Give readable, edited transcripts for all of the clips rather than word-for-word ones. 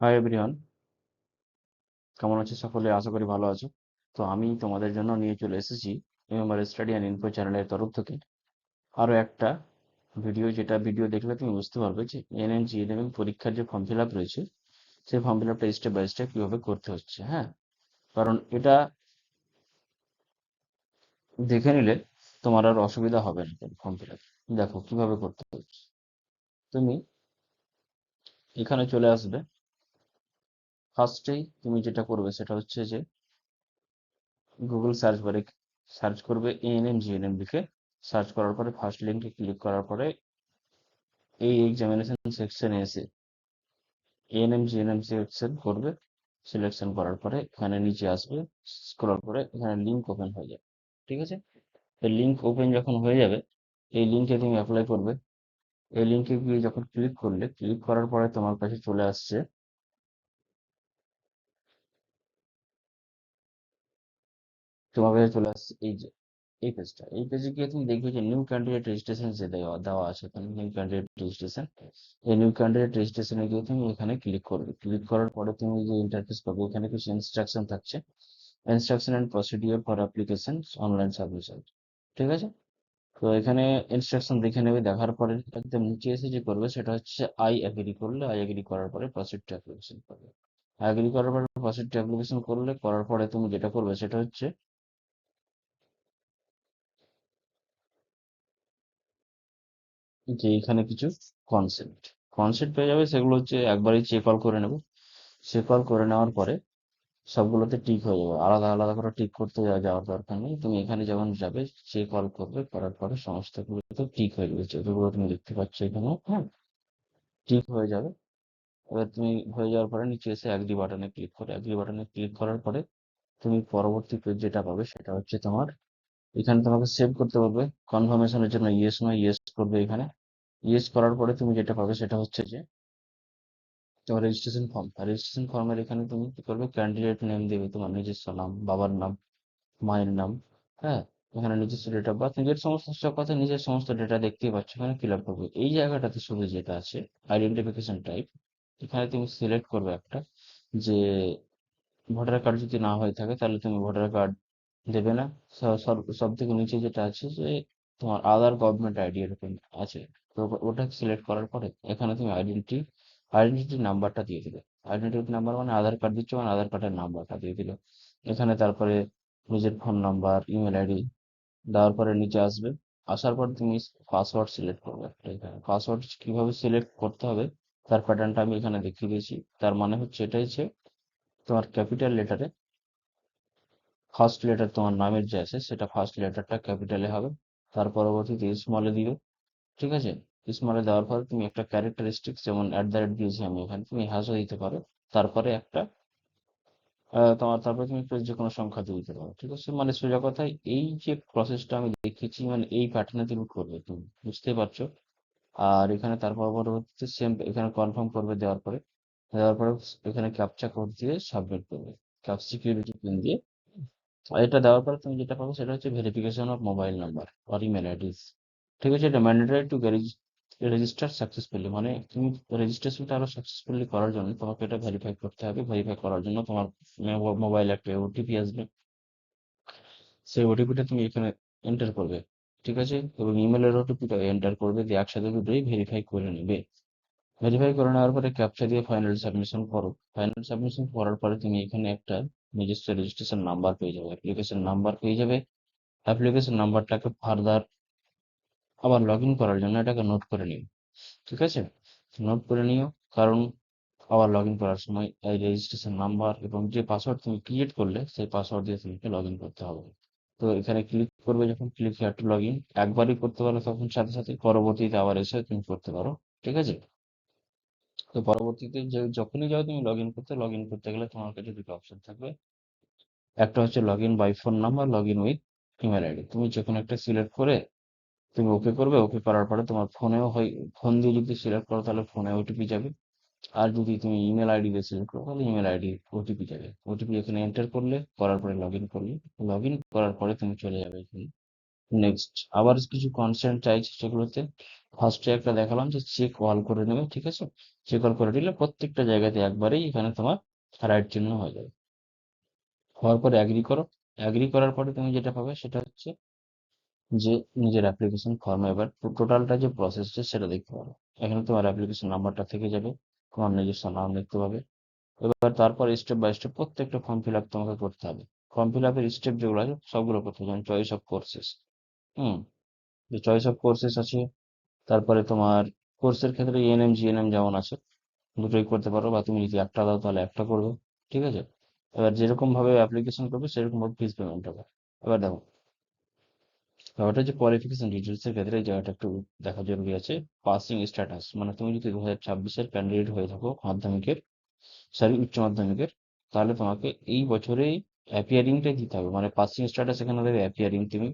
Hi everyone, কেমন আছো সকলে? আশা করি ভালো আছো। তো আমি তোমাদের জন্য নিয়ে চলে এসেছি এমএমআর স্টাডি অ্যান্ড ইনফো চ্যানেলের তরফ থেকে আরও একটা ভিডিও, যেটা ভিডিও দেখলে তুমি বুঝতে পারবে যে এনএন জিএনএম পরীক্ষার যে ফর্ম ফিল আপ রয়েছে সেই ফর্ম ফিল আপটা স্টেপ বাই স্টেপ কীভাবে করতে হচ্ছে। হ্যাঁ, কারণ এটা দেখে নিলে তোমার আর অসুবিধা হবে না। ফর্ম ফিল আপ দেখো কীভাবে করতে হচ্ছে। তুমি এখানে চলে আসবে। ফার্স্টেই তুমি যেটা করবে সেটা হচ্ছে যে গুগল সার্চ বারে সার্চ করবে এএনএম জিএনএম লিখে। সার্চ করার পরে ফার্স্ট লিঙ্কে ক্লিক করার পরে এই এক্সামিনেশন সেকশনে এসে এএনএম জিএনএম সিলেকশন করবে। সিলেকশন করার পরে এখানে নিচে আসবে, স্ক্রল করে এখানে লিঙ্ক ওপেন হয়ে যাবে। ঠিক আছে, এই লিঙ্ক ওপেন যখন হয়ে যাবে এই লিঙ্কে তুমি অ্যাপ্লাই করবে। এই লিঙ্কে গিয়ে যখন ক্লিক করলে, ক্লিক করার পরে তোমার কাছে চলে আসছে, তোমার কাছে চলে আসছে এই যে এই পেজটা। এই পেজে গিয়ে তুমি দেখবে যে নিউ ক্যান্ডিডেট রেজিস্ট্রেশন যে দেওয়া দেওয়া আছে, এখানে নিউ ক্যান্ডিডেট রেজিস্ট্রেশন। এই নিউ ক্যান্ডিডেট রেজিস্ট্রেশনে গিয়ে তুমি এখানে ক্লিক করবে। ক্লিক করার পরে তুমি যে ইন্টারফেস পাবে, এখানে কিছু ইনস্ট্রাকশন থাকছে। Instruction and procedure for application online submission. ঠিক আছে, তো এখানে ইনস্ট্রাকশন দেখে নেবে। দেখার পরে একদম নিচে এসে যে করবে সেটা হচ্ছে আই এগ্রি করলে, আই এগ্রি করার পরে প্রসিড টু অ্যাপ্লিকেশন করবে। এগ্রি করার পরে প্রসিড টু অ্যাপ্লিকেশন করলে, করার পরে তুমি যেটা করবে সেটা হচ্ছে যে এখানে কিছু কনসেপ্ট কনসেপ্ট পেয়ে যাবে। সেগুলো হচ্ছে একবারই চেক অল করে নেবে। চেক অল করে নেওয়ার পরে সবগুলোতে টিক হয়ে যাবে। আলাদা আলাদা করে টিক করতে যাওয়ার দরকার নেই। তুমি এখানে যখন যাবে চেক অল করবে, করার পরে সমস্তগুলো তো টিক হয়ে যাবে, যেগুলো তুমি দেখতে পাচ্ছ এখানে। হ্যাঁ, টিক হয়ে যাবে। এবার তুমি হয়ে যাওয়ার পরে নিচে এসে অ্যাগ্রি বাটনে ক্লিক করে, অ্যাগ্রি বাটনে ক্লিক করার পরে তুমি পরবর্তী পেজ যেটা পাবে সেটা হচ্ছে তোমার, এখানে তোমাকে সেভ করতে পারবে। কনফার্মেশনের জন্য ইয়েস নয় ইয়েস করবে এখানে। ইয়েস করার পরে তুমি যেটা পাবে সেটা হচ্ছে যে তোমার রেজিস্ট্রেশন ফর্ম। রেজিস্ট্রেশন ফর্মের এখানে তুমি কি করবে, ক্যান্ডিডেট নেম দেবে, তোমার নিজস্ব নাম, বাবার নাম, মায়ের নাম। হ্যাঁ, এখানে নিজস্ব ডেট অফ বার্থ, নিজের সমস্ত সব কথা, নিজের সমস্ত ডেটা দেখতেই পাচ্ছ, এখানে ফিল আপ করবে। এই জায়গাটাতে শুধু যেটা আছে আইডেন্টিফিকেশন টাইপ, এখানে তুমি সিলেক্ট করবে একটা, যে ভোটার কার্ড যদি না হয়ে থাকে তাহলে তুমি ভোটার কার্ড দেবে না। সব থেকে নিচে যেটা আছে যে তোমার আদার গভর্নমেন্ট আইডি এরকম আছে, তো ওটা সিলেক্ট করার পরে এখানে তুমি আইডেন্টিটি নাম্বারটা দিয়ে দিলে। আইডেন্টিটি নাম্বার মানে আধার কার্ড দিচ্ছ, মানে আধার কার্ডের নাম্বারটা দিয়ে দিলে এখানে। তারপরে নিজের ফোন নাম্বার, ইমেল আইডি দেওয়ার পরে নিচে আসবে। আসার পর তুমি পাসওয়ার্ড সিলেক্ট করবে একটা। এখানে পাসওয়ার্ড কিভাবে সিলেক্ট করতে হবে তার প্যাটার্নটা আমি এখানে দেখিয়ে দিয়েছি। তার মানে হচ্ছে এটাই যে তোমার ক্যাপিটাল লেটারে ফার্স্ট লেটার তোমার নামের যে আছে সেটা ফার্স্ট লেটারটা ক্যাপিটালে হবে। তার পরবর্তীতে স্মলে দিবে। ঠিক আছে, স্মলে দেওয়ার পর তুমি একটা ক্যারেক্টারিস্টিক্স, যেমন @@ দিয়েছি আমি এখানে, তুমি হ্যাশও দিতে পারো। তারপরে একটা তারপরে তুমি যে কোনো সংখ্যা দিয়ে দিতে পারো। ঠিক আছে, মানে সোজা কথায় এই যে প্রসেসটা আমি দেখিয়েছি, মানে এই প্যাটার্নে তুমি করবে, তুমি বুঝতে পারছো। আর এখানে তারপর পরবর্তীতে সেম এখানে কনফার্ম করবে। দেওয়ার পরে এখানে ক্যাপচা কোড দিয়ে সাবমিট করবে, ক্যাপ সিকিউরিটি পিন দিয়ে। আর এটা দেওয়ার পরে তুমি যেটা পাবে সেটা হচ্ছে verification of mobile number or email IDs. ঠিক আছে, এটা ম্যান্ডেটরি টু রেজিস্টার সাকসেসফুলি, মানে তুমি রেজিস্ট্রেশনটা আরো সাকসেসফুলি করার জন্য তোমাকে এটা ভেরিফাই করতে হবে। ভেরিফাই করার জন্য তোমার মোবাইলে একটা ওটিপি আসবে। সেই ওটিপিটা তুমি এখানে এন্টার করবে। ঠিক আছে, এবং ইমেলের ওটিপিটা এন্টার করবে, দিয়ে একসাথে দুটোই ভেরিফাই করে নেবে। ভেরিফাই করে নেওয়ার পরে ক্যাপচা দিয়ে ফাইনাল সাবমিশন করো। ফাইনাল সাবমিশন করার পরে তুমি এখানে একটা নিজস্ব রেজিস্ট্রেশন নাম্বার পেয়ে যাবে, অ্যাপ্লিকেশন নাম্বার পেয়ে যাবে। অ্যাপ্লিকেশন নাম্বারটাকে ফার্দার আবার লগ ইন করার জন্য এটাকে নোট করে নিও। ঠিক আছে, নোট করে নিও, কারণ আবার লগ ইন করার সময় এই রেজিস্ট্রেশন নাম্বার এবং যে পাসওয়ার্ড তুমি ক্রিয়েট করলে সেই পাসওয়ার্ড দিয়ে তোমাকে লগ ইন করতে হবে। তো এখানে ক্লিক করবে, যখন click here two log in একবারই করতে পারো, তখন সাথে সাথে পরবর্তীতে আবার এসে তুমি করতে পারো। ঠিক আছে, তো পরবর্তীতে যে যখনই যাও তুমি লগ ইন করতে গেলে তোমার কাছে দুটো অপশন থাকবে। একটা হচ্ছে log in by phone number, log in with email ID. তুমি যে কোনো একটা সিলেক্ট করে তুমি ওকে করবে। ওকে করার পরে তোমার ফোনেও হয়, ফোন দিয়ে যদি সিলেক্ট করো তাহলে ফোনে ওটিপি যাবে। আর যদি তুমি ইমেল আইডি দিয়ে সিলেক্ট করো তাহলে ইমেল আইডি ওটিপি যাবে। ওটিপি এখানে এন্টার করলে, করার পরে লগ ইন করলে, লগ ইন করার পরে তুমি চলে যাবে এখানে নেক্সট আবার কিছু কনসেন্ট চাইছে, সেগুলোতে ফার্স্টে একটা দেখালাম যে চেক অল করে নেবে, ঠিক আছে। চেক অল করে দিলে প্রত্যেকটা জায়গাতে একবারেই এখানে তোমার রাইট চিহ্ন হয়ে যাবে। হওয়ার পরে অ্যাগ্রি করো। অ্যাগ্রি করার পরে তুমি যেটা পাবে সেটা হচ্ছে যে নিজের অ্যাপ্লিকেশন ফর্মে এবার টোটালটা যে প্রসেসটা সেটা দেখতে পাবে। এখানে তোমার অ্যাপ্লিকেশন নাম্বারটা থেকে যাবে, তোমার নিজস্ব নাম দেখতে পাবে। এবার তারপর স্টেপ বাই স্টেপ প্রত্যেকটা ফর্ম ফিল আপ তোমাকে করতে হবে। ফর্ম ফিল আপের স্টেপ যেগুলো আছে সবগুলো করতে হবে, যেমন চয়েস অফ কোর্সেস। হুম। যে চয়েস অফ কোর্সেস আছে, তারপরে তোমার কোর্সের ক্ষেত্রে এএনএম জিএনএম যেমন আছে, দুটোই করতে পারো, বা তুমি যদি একটা দাও তাহলে একটা করবে, ঠিক আছে। এবার যেরকম ভাবে অ্যাপ্লিকেশন করবে সেরকম ভাবে ফিস পেমেন্ট হবে। এবার দেখো, ব্যাপারটা হচ্ছে কোয়ালিফিকেশন ডিটেলস এর ক্ষেত্রে এই জায়গাটা একটু দেখা জরুরি আছে। পাসিং স্ট্যাটাস, মানে তুমি যদি 2026-এর ক্যান্ডিডেট হয়ে থাকো মাধ্যমিকের, সরি উচ্চ মাধ্যমিকের, তাহলে তোমাকে এই বছরেই অ্যাপিয়ারিংটাই দিতে হবে। মানে পাসিং স্ট্যাটাস এখানে দেবে, অ্যাপিয়ারিং তুমি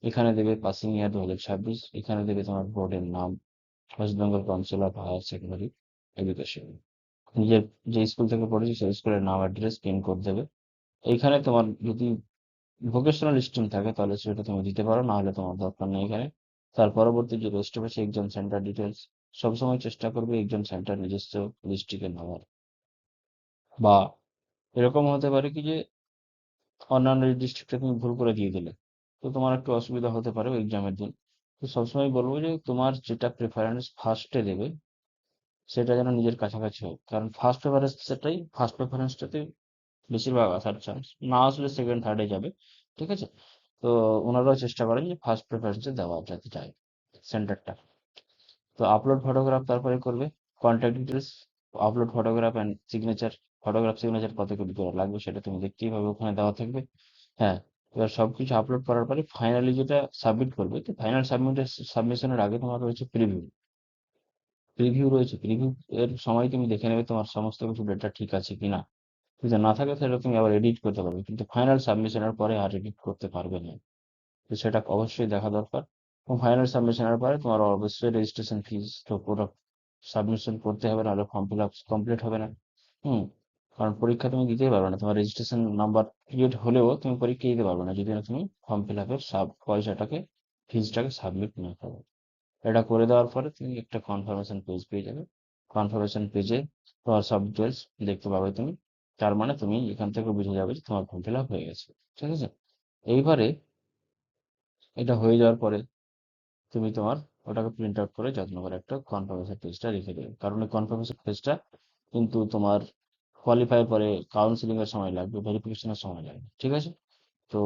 এখানে দেবে পাসিং ইয়ার 2026, এখানে দেবে তোমার বোর্ডের নাম, West Bengal Council of Higher Secondary Education. নিজের যে স্কুল থেকে পড়েছি সেই স্কুলের নাম, অ্যাড্রেস, পিন কোড দেবে। এইখানে তোমার যদি ভোকেশনাল স্ট্রিম থাকে তাহলে সেটা তুমি দিতে পারো, না হলে তোমার দরকার নেই এখানে। তার পরবর্তী যে স্টেপ আছে এক্সাম সেন্টার ডিটেলস, সবসময় চেষ্টা করবে এক্সাম সেন্টার নিজস্ব ডিস্ট্রিক্টে নেওয়ার। বা এরকম হতে পারে কি যে অন্যান্য ডিস্ট্রিক্টে তুমি ভুল করে দিয়ে দিলে, তো তোমার একটু অসুবিধা হতে পারে এক্সামের দিন। তো সবসময় বলবো যে তোমার যেটা প্রেফারেন্স ফার্স্টে দেবে সেটা যেন নিজের কাছাকাছি হোক, কারণ ফার্স্ট প্রেফারেন্সটাতে বেশিরভাগ আসার চান্স, না আসলে সেকেন্ড থার্ডে যাবে, ঠিক আছে। তো ওনারাও চেষ্টা করেন যে ফার্স্ট প্রেফারেন্সে দেওয়া যাতে যায় সেন্টারটা। তো আপলোড ফটোগ্রাফ তারপরে করবে, contact details, upload photograph and signature. Photograph signature কত কপি করে লাগবে সেটা তুমি দেখতেই পাবে, ওখানে দেওয়া থাকবে। হ্যাঁ। এবার সবকিছু আপলোড করার পরে ফাইনালি যেটা সাবমিট করবে, তো ফাইনাল সাবমিশনের আগে তোমার রয়েছে প্রিভিউ। প্রিভিউ রয়েছে, প্রিভিউ এর সময় তুমি দেখে নেবে তোমার সমস্ত কিছু ডেটা ঠিক আছে কিনা। যদি না থাকে তাহলে তুমি আবার এডিট করতে পারবে, কিন্তু ফাইনাল সাবমিশনের পরে আর এডিট করতে পারবে না। তো সেটা অবশ্যই দেখা দরকার। এবং ফাইনাল সাবমিশনের পরে তোমার অবশ্যই রেজিস্ট্রেশন ফিস তো পুরো সাবমিশন করতে হবে, নাহলে ফর্ম ফিল আপ কমপ্লিট হবে না। হুম। কারণ পরীক্ষা তুমি দিতেই পারবে না, তোমার রেজিস্ট্রেশন নাম্বার ক্রিয়েট হলেও তুমি পরীক্ষা দিতে পারবে না যদি না তুমি ফর্ম ফিল আপের পয়সাটাকে, ফিজটাকে সাবমিট না করো। এটা করে দেওয়ার পরে তুমি একটা কনফার্মেশন পেজ পেয়ে যাবে। কনফার্মেশন পেজে তোমার সব ডিটেলস দেখতে পাবে তুমি। তার মানে তুমি এখান থেকে বুঝে যাবে যে তোমার ফর্ম ফিল আপ হয়ে গেছে, ঠিক আছে। এইবারে এটা হয়ে যাওয়ার পরে তুমি তোমার ওটাকে প্রিন্ট আউট করে যত্ন করে একটা কনফার্মেশন পেজটা রেখে দেবে, কারণ ওই কনফার্মেশন পেজটা কিন্তু তোমার কোয়ালিফাই পরে কাউন্সিলিং এর সময় লাগবে, ভেরিফিকেশনের সময় লাগবে, ঠিক আছে। তো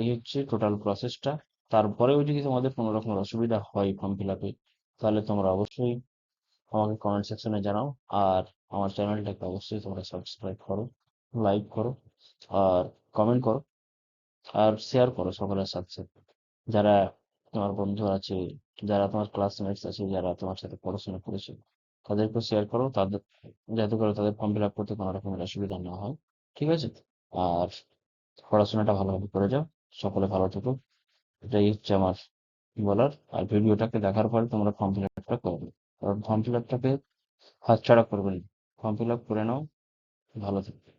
এই হচ্ছে টোটাল প্রসেসটা। তারপরেও যদি তোমাদের কোনো রকম অসুবিধা হয় ফর্ম ফিল আপে, তাহলে তোমরা অবশ্যই আমাকে কমেন্ট সেকশনে জানাও। আর আমার চ্যানেলটাকে অবশ্যই তোমরা সাবস্ক্রাইব করো, লাইক করো, আর কমেন্ট করো, আর শেয়ার করো সকলের সাথে। যারা তোমার বন্ধু আছে, যারা তোমার ক্লাসমেটস আছে, যারা তোমার সাথে পড়াশোনা করেছে, তাদেরকেও শেয়ার করো, তাদের যাতে করে তাদের ফর্ম ফিল আপ করতে কোনো রকমের অসুবিধা না হয়, ঠিক আছে। আর পড়াশোনাটা ভালোভাবে করে যাও, সকলে ভালো থেকো, এটাই হচ্ছে আমার বলার। আর ভিডিওটাকে দেখার পরে তোমরা ফর্ম ফিল আপটা করবে, কারণ ফর্ম ফিল আপটাকে হাতছাড়া করবে না। ফর্ম ফিল আপ করে নাও, ভালো থেকো।